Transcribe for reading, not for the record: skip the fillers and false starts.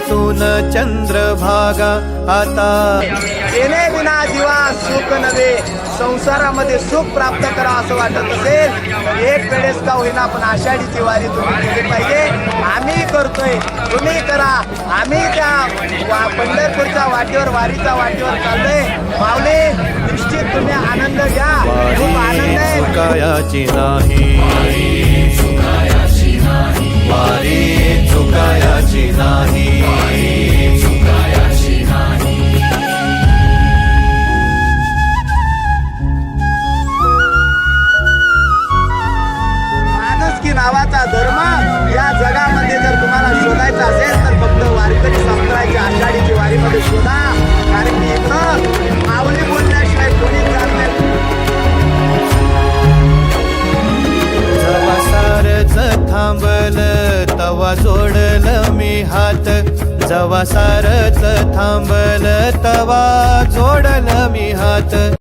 परतून चंद्रभागा आता येणे विना जीवा सुख नव्हे, संसारामध्ये सुख प्राप्त करा असं वाटत असेल तर एक वेळेस का होईना पण आषाढीची वारी तुम्ही केली पाहिजे. आम्ही करतोय, तुम्ही करा. आम्ही त्या पंढरपूरच्या वाटेवर, वारीच्या वाटेवर चाललोय. माऊली निश्चित तुम्ही आनंद घ्या, खूप आनंद आहे. चुकायाची नाही वारी, चुकायाची नाही. माणुसकी नावाचा धर्म या जगामध्ये जर तुम्हाला शोधायचा असेल तर फक्त वारकरी संप्रदायाच्या आषाढीची वारीमध्ये शोधा. कारण की इथं माऊली बोलल्याशिवाय कोणी जात नाही. जेव्हा सारच थांबल तवा जोडल मी हात, जेव्हा सारच थांबल तवा जोडल मी हात.